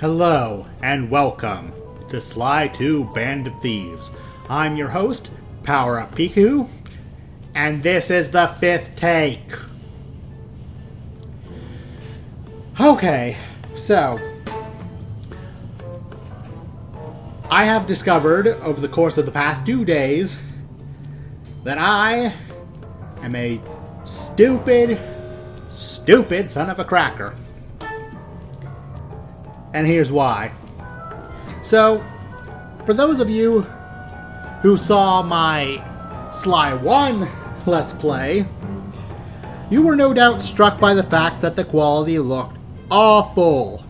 Hello, and welcome to Sly 2 Band of Thieves. I'm your host, Power Up Piku, and this is the 5th take. Okay, so I have discovered over the course of the past 2 days that I am a stupid son of a cracker. And here's why. So, for those of you who saw my Sly 1 Let's Play, you were no doubt struck by the fact that the quality looked awful.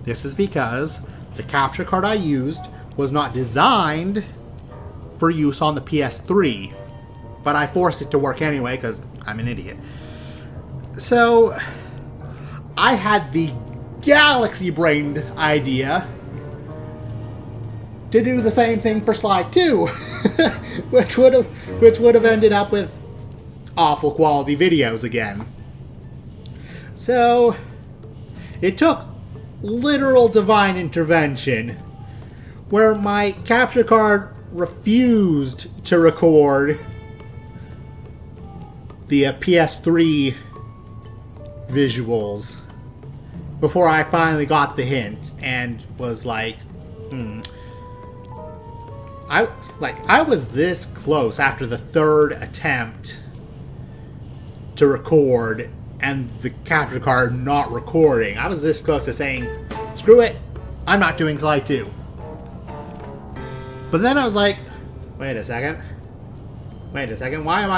This is because the capture card I used was not designed for use on the PS3, but I forced it to work anyway because I'm an idiot. So, I had the galaxy-brained idea to do the same thing for Sly 2, which would have ended up with awful quality videos again. So, it took literal divine intervention, where my capture card refused to record the PS3 visuals before I finally got the hint and was like, I was this close after the third attempt to record and the capture card not recording. I was this close to saying, screw it, I'm not doing Sly 2. But then I was like, wait a second, why am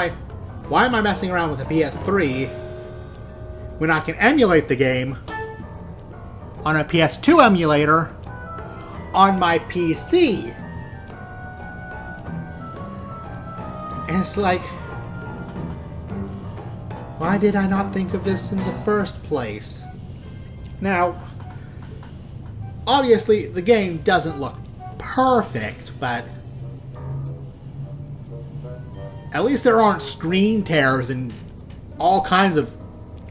I messing around with a PS3 when I can emulate the game on a PS2 emulator on my PC? And it's like, why did I not think of this in the first place? Now, obviously the game doesn't look perfect, but at least there aren't screen tears and all kinds of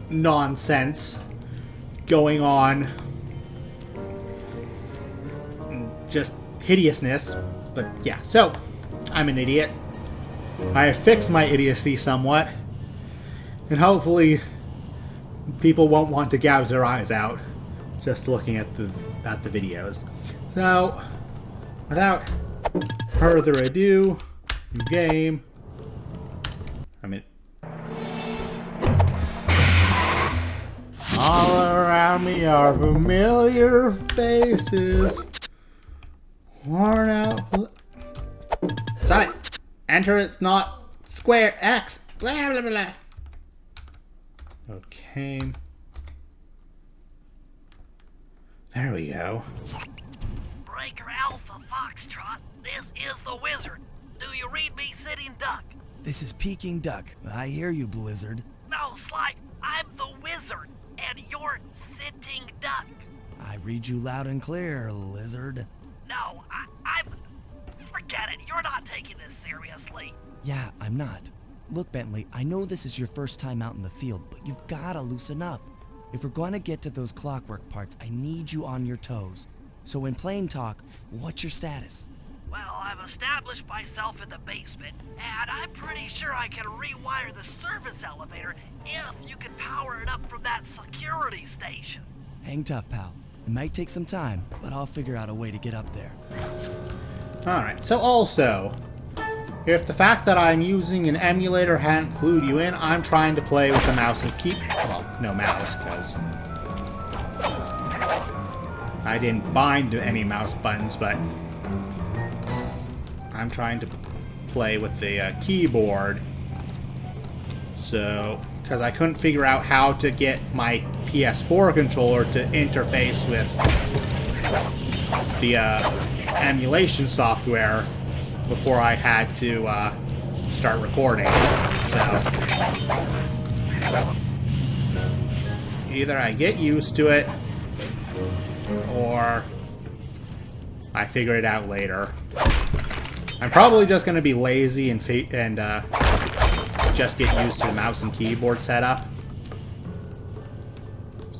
nonsense going on. Just hideousness. But yeah, so I'm an idiot. I have fixed my idiocy somewhat, and hopefully people won't want to gouge their eyes out just looking at the videos. So, without further ado, game. All around me are familiar faces. Worn out. Stop it! Enter, it's not square X. Blah blah blah. Okay. There we go. Breaker Alpha Foxtrot, this is the Wizard. Do you read me, Sitting Duck? This is Peking Duck. I hear you, Blizzard. No, Sly, I'm the Wizard, and you're Sitting Duck. I read you loud and clear, Lizard. No, I'm... Forget it, you're not taking this seriously. Yeah, I'm not. Look, Bentley, I know this is your first time out in the field, but you've gotta loosen up. If we're gonna get to those Clockwerk parts, I need you on your toes. So in plain talk, what's your status? Well, I've established myself in the basement, and I'm pretty sure I can rewire the service elevator if you can power it up from that security station. Hang tough, pal. It might take some time, but I'll figure out a way to get up there. Alright, so also, if the fact that I'm using an emulator hadn't clued you in, I'm trying to play with a mouse and keyboard. Well, no mouse, because I didn't bind to any mouse buttons, but I'm trying to play with the keyboard. So, because I couldn't figure out how to get my PS4 controller to interface with the emulation software before I had to start recording. So, either I get used to it, or I figure it out later. I'm probably just going to be lazy and just get used to the mouse and keyboard setup.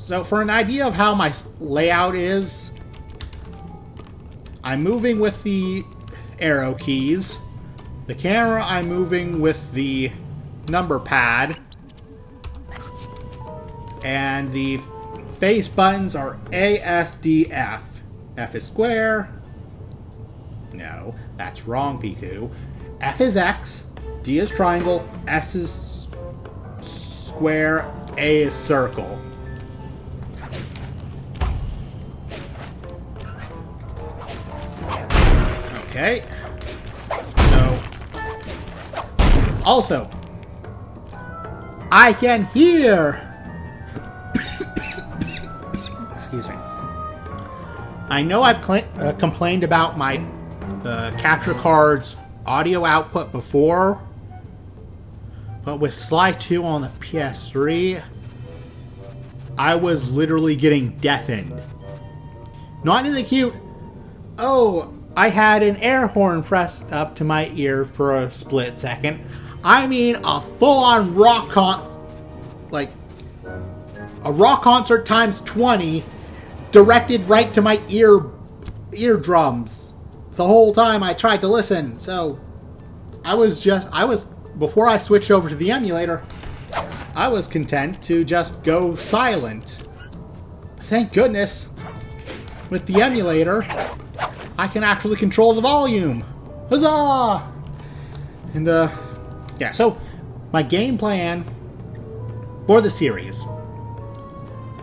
So for an idea of how my layout is, I'm moving with the arrow keys. The camera I'm moving with the number pad. And the face buttons are A, S, D, F. F is square. No, that's wrong, Piku. F is X. D is triangle. S is square. A is circle. Okay. So, also, I can hear. Excuse me. I know I've complained about my capture card's audio output before, but with Sly 2 on the PS3, I was literally getting deafened. Not in the cute, oh, I had an air horn pressed up to my ear for a split second. I mean a full-on rock a rock concert times 20 directed right to my eardrums the whole time I tried to listen. So before I switched over to the emulator, I was content to just go silent. Thank goodness, with the emulator, I can actually control the volume. Huzzah! And, yeah, so my game plan for the series.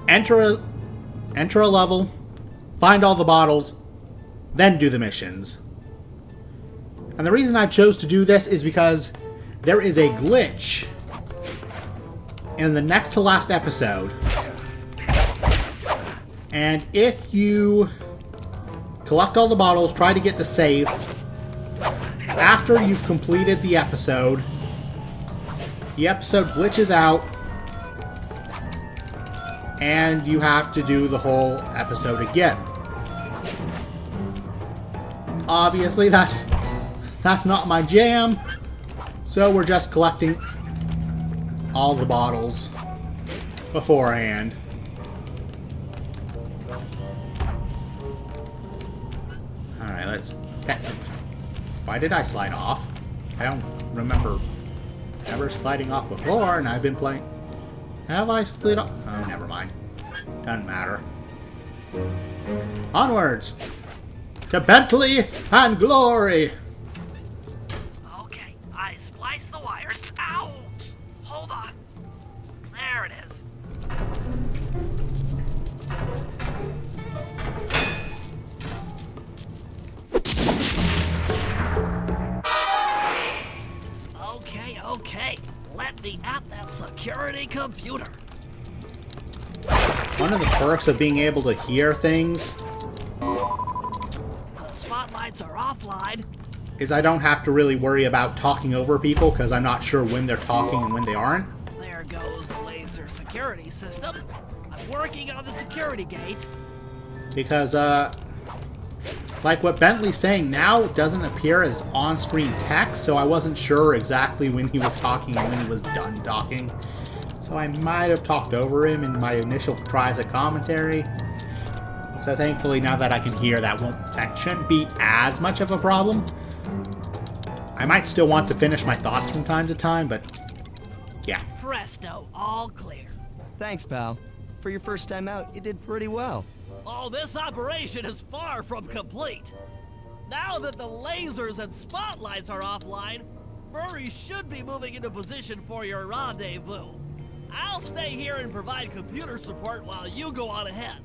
Enter a level, find all the bottles, then do the missions. And the reason I chose to do this is because there is a glitch in the next to last episode. And if you collect all the bottles, try to get the safe, after you've completed the episode glitches out, and you have to do the whole episode again. Obviously, that's not my jam, so we're just collecting all the bottles beforehand. Alright, let's... Why did I slide off? I don't remember ever sliding off before, and I've been playing... Have I slid off? Oh, never mind. Doesn't matter. Onwards! To Bentley and glory! Okay, I spliced the wires. Ouch! Hold on. There it is. Okay. Let me at that security computer. One of the perks of being able to hear things The spotlights are offline. is I don't have to really worry about talking over people, because I'm not sure when they're talking and when they aren't. There goes the laser security system. I'm working on the security gate. Because, like what Bentley's saying now doesn't appear as on-screen text, so I wasn't sure exactly when he was talking and when he was done talking. So I might have talked over him in my initial tries at commentary. So thankfully, now that I can hear, that shouldn't be as much of a problem. I might still want to finish my thoughts from time to time, but yeah. Presto, all clear. Thanks, pal. For your first time out, you did pretty well. Oh, this operation is far from complete. Now that the lasers and spotlights are offline, Murray should be moving into position for your rendezvous. I'll stay here and provide computer support while you go on ahead.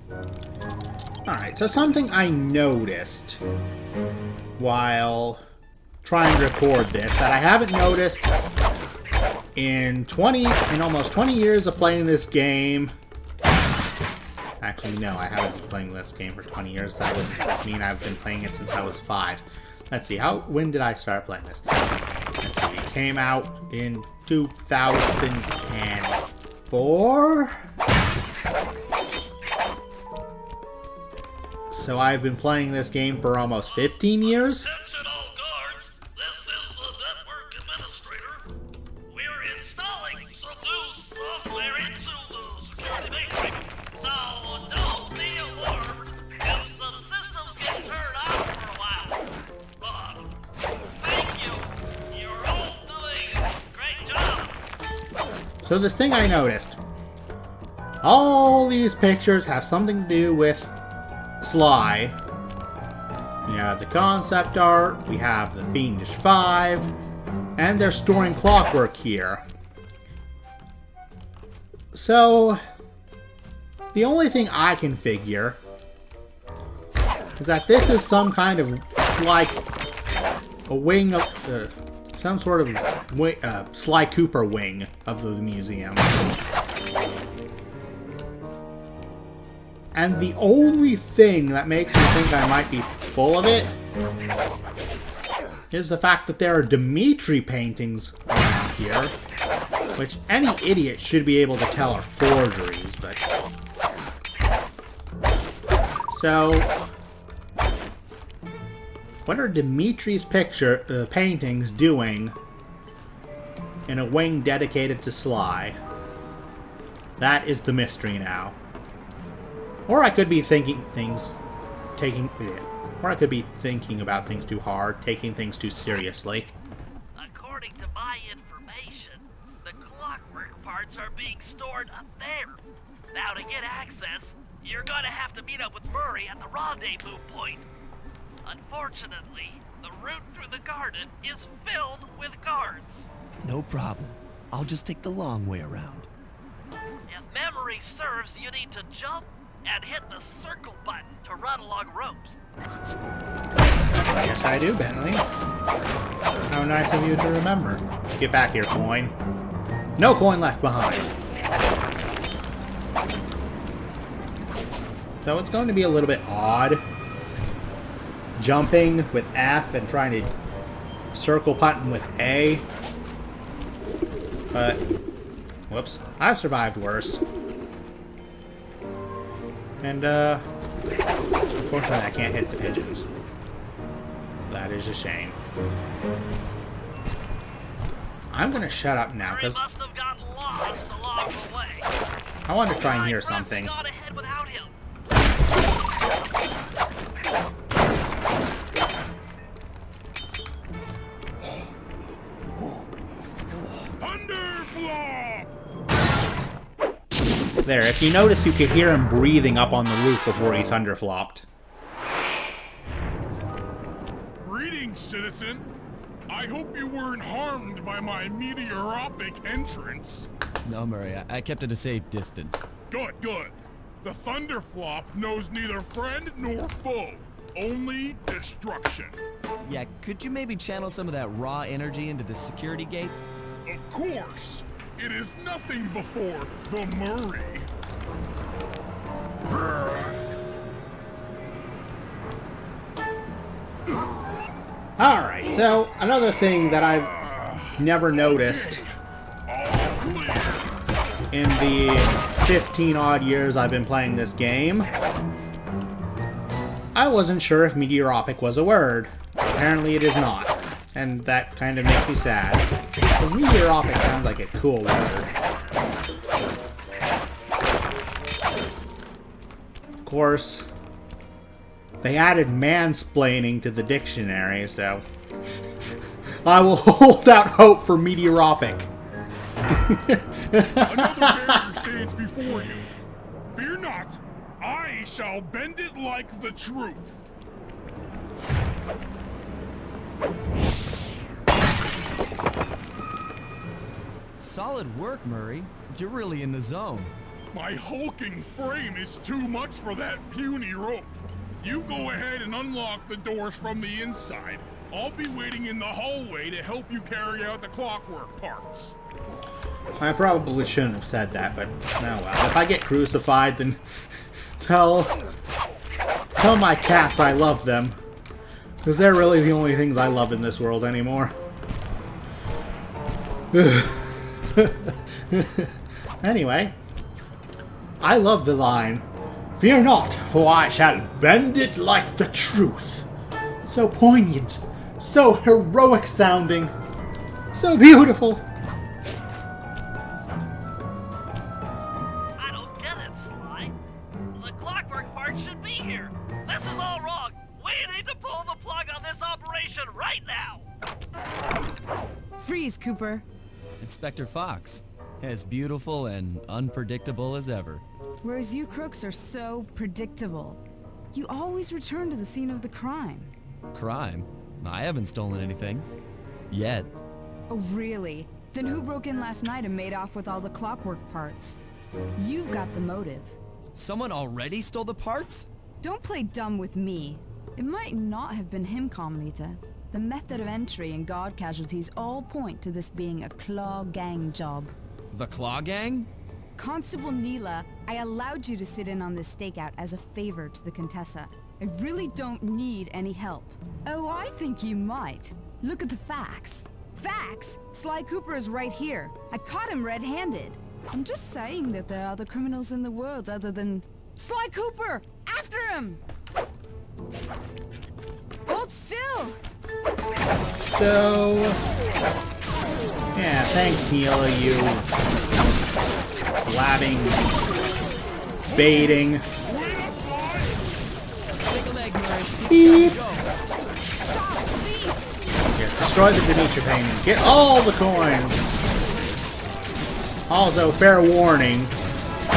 Alright, so something I noticed while trying to record this that I haven't noticed in almost 20 years of playing this game. Actually, no, I haven't been playing this game for 20 years. That would mean I've been playing it since I was 5. Let's see, when did I start playing this? Let's see, it came out in 2004? So I've been playing this game for almost 15 years? Attention all guards, this is the network administrator. We're installing some new software into the security matrix. So So this thing I noticed. All these pictures have something to do with Sly. We have the concept art, we have the Fiendish 5, and they're storing Clockwerk here. So, the only thing I can figure is that this is some kind of like a wing of some sort of wing, Sly Cooper wing of the museum. And the only thing that makes me think I might be full of it is the fact that there are Dimitri paintings around here, which any idiot should be able to tell are forgeries, but... So... what are Dimitri's paintings doing in a wing dedicated to Sly? That is the mystery now. Or I could be thinking about things too hard, taking things too seriously. According to my information, the Clockwerk parts are being stored up there. Now to get access, you're gonna have to meet up with Murray at the rendezvous point. Unfortunately, the route through the garden is filled with guards. No problem. I'll just take the long way around. If memory serves, you need to jump and hit the circle button to run along ropes. Yes, I do, Bentley. How nice of you to remember. Get back here, coin. No coin left behind. So it's going to be a little bit odd jumping with F and trying to circle button with A. But, whoops, I've survived worse. And, unfortunately I can't hit the pigeons. That is a shame. I'm gonna shut up now, because Must have gotten lost along the way. I want to try and hear something. Gone ahead without him. There, if you notice, you could hear him breathing up on the roof before he thunderflopped. Greetings, citizen. I hope you weren't harmed by my meteoropic entrance. No, Murray, I kept at a safe distance. Good, good. The thunderflop knows neither friend nor foe, only destruction. Yeah, could you maybe channel some of that raw energy into the security gate? Of course. It is nothing before the Murray. Alright, so another thing that I've never noticed in the 15 odd years I've been playing this game, I wasn't sure if meteoropic was a word. Apparently it is not. And that kind of makes me sad. Because meteoropic sounds like a cool word. Of course, they added mansplaining to the dictionary, so I will hold out hope for meteoropic. Another barrier stands before you. Fear not, I shall bend it like the truth. Solid work, Murray. You're really in the zone. My hulking frame is too much for that puny rope. You go ahead and unlock the doors from the inside. I'll be waiting in the hallway to help you carry out the Clockwerk parts. I probably shouldn't have said that, but oh well. If I get crucified, then tell my cats I love them. Because they're really the only things I love in this world anymore. Anyway, I love the line, "Fear not, for I shall bend it like the truth." So poignant, so heroic sounding, so beautiful. I don't get it, Sly. The Clockwerk part should be here. This is all wrong. We need to pull the plug on this operation right now. Freeze, Cooper. Inspector Fox, As beautiful and unpredictable as ever. Whereas you crooks are so predictable. You always return to the scene of the crime. Crime? I haven't stolen anything. Yet. Oh, really? Then who broke in last night and made off with all the clockwork parts? You've got the motive. Someone already stole the parts? Don't play dumb with me. It might not have been him, Carmelita. The method of entry and guard casualties all point to this being a Claw Gang job. The Claw Gang? Constable Neela, I allowed you to sit in on this stakeout as a favor to the Contessa. I really don't need any help. Oh, I think you might. Look at the facts. Facts? Sly Cooper is right here. I caught him red-handed. I'm just saying that there are other criminals in the world other than... Sly Cooper! After him! Hold still! So... yeah, thanks, Neela, you... blabbing... baiting... Take a leg, Murray. beep! Stop! Thief! Here, destroy the Demetra painting. Get all the coins! Also, fair warning,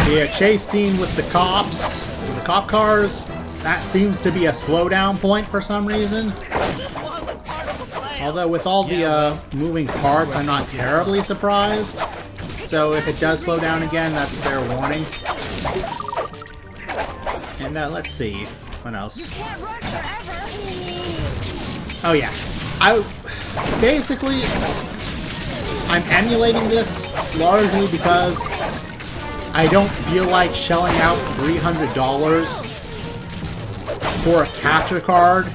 the chase scene with the cops, the cop cars, that seems to be a slowdown point for some reason. This wasn't part of the plan. Although with all the moving parts, I'm not terribly surprised. So if it does slow down again, that's fair warning. And let's see, what else? You can't run forever! Oh yeah, basically, I'm emulating this largely because I don't feel like shelling out $300 for a capture card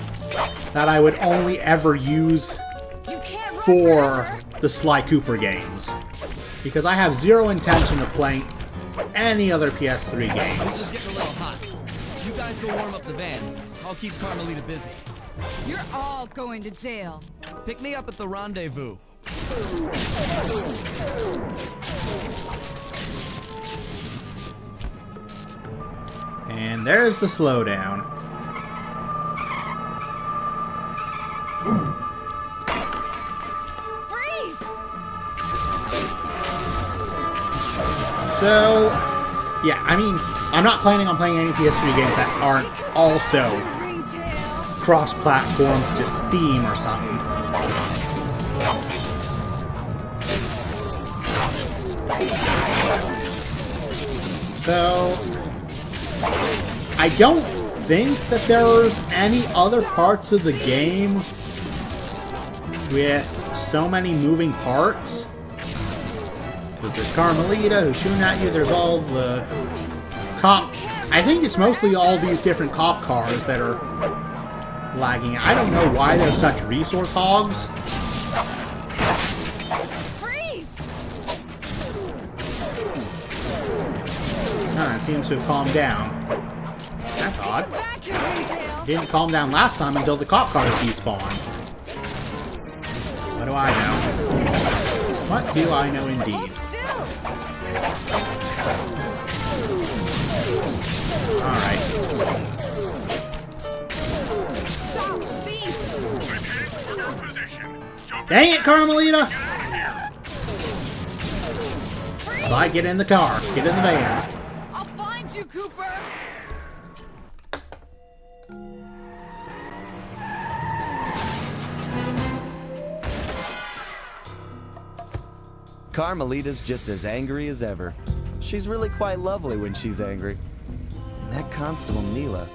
that I would only ever use You can't run for forever! the Sly Cooper games. Because I have zero intention of playing any other PS3 games. This is getting a little hot. You guys go warm up the van. I'll keep Carmelita busy. You're all going to jail. Pick me up at the rendezvous. And there's the slowdown. Freeze! So, yeah, I mean, I'm not planning on playing any PS3 games that aren't also Ringtail! cross-platform to Steam or something. So, I don't think that there's any other parts of the game with so many moving parts. Because there's Carmelita who's shooting at you, there's all the cop... I think it's mostly all these different cop cars that are lagging. I don't know why they're such resource hogs. Freeze! It seems to have calmed down. That's odd. Get back here, Ringtail! Didn't calm down last time until the cop cars despawned. What do I know? What do I know indeed? Hold still! Alright. Stop, thief! Dang it, Carmelita! Bye, get in the car. Get in the van. I'll find you, Cooper! Carmelita's just as angry as ever. She's really quite lovely when she's angry. And that Constable Neela,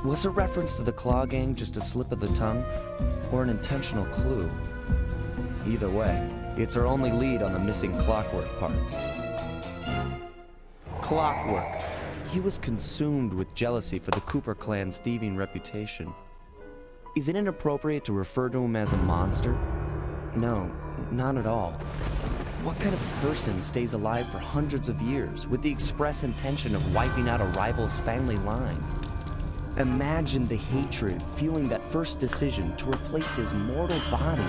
was a reference to the Claw Gang just a slip of the tongue, or an intentional clue? Either way, it's our only lead on the missing Clockwerk parts. Clockwerk. He was consumed with jealousy for the Cooper clan's thieving reputation. Is it inappropriate to refer to him as a monster? No, not at all. What kind of person stays alive for hundreds of years with the express intention of wiping out a rival's family line? Imagine the hatred fueling that first decision to replace his mortal body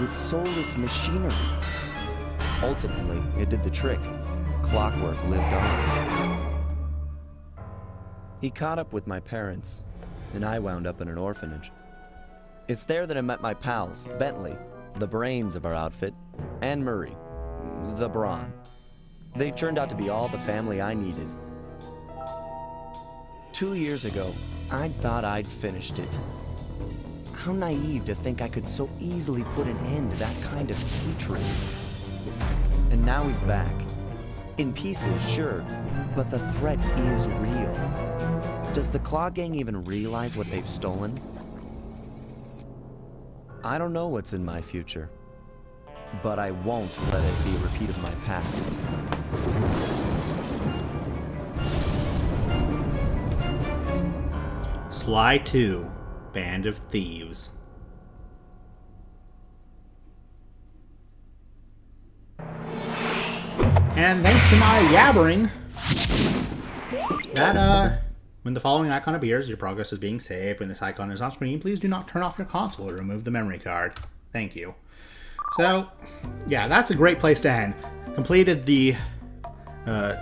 with soulless machinery. Ultimately, it did the trick. Clockwerk lived on. He caught up with my parents, and I wound up in an orphanage. It's there that I met my pals, Bentley, the brains of our outfit, and Murray, the brawn. They turned out to be all the family I needed. 2 years ago, I thought I'd finished it. How naive to think I could so easily put an end to that kind of hatred. And now he's back. In pieces, sure, but the threat is real. Does the Claw Gang even realize what they've stolen? I don't know what's in my future, but I won't let it be a repeat of my past. Sly 2, Band of Thieves. And thanks to my yabbering, that, when the following icon appears, your progress is being saved. When this icon is on screen, please do not turn off your console or remove the memory card. Thank you. So, yeah, that's a great place to end. Completed the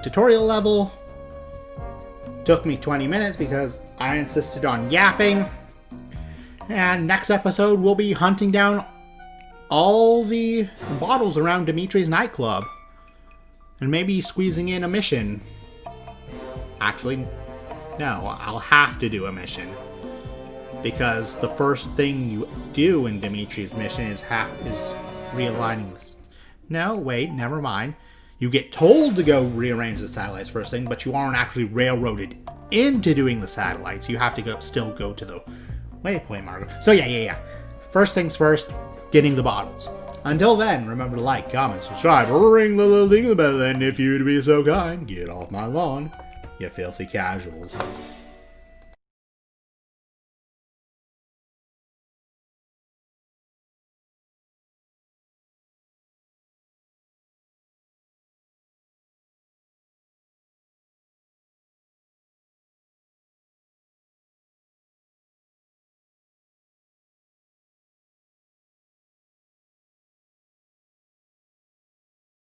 tutorial level. Took me 20 minutes because I insisted on yapping. And next episode, we'll be hunting down all the bottles around Dimitri's nightclub. And maybe squeezing in a mission. Actually, no, I'll have to do a mission. Because the first thing you do in Dimitri's mission is realigning this. No, wait, never mind. You get told to go rearrange the satellites first thing, but you aren't actually railroaded into doing the satellites. You have to still go to the waypoint marker. So yeah. First things first, getting the bottles. Until then, remember to like, comment, subscribe, ring the little ding bell, and if you'd be so kind, get off my lawn, you filthy casuals.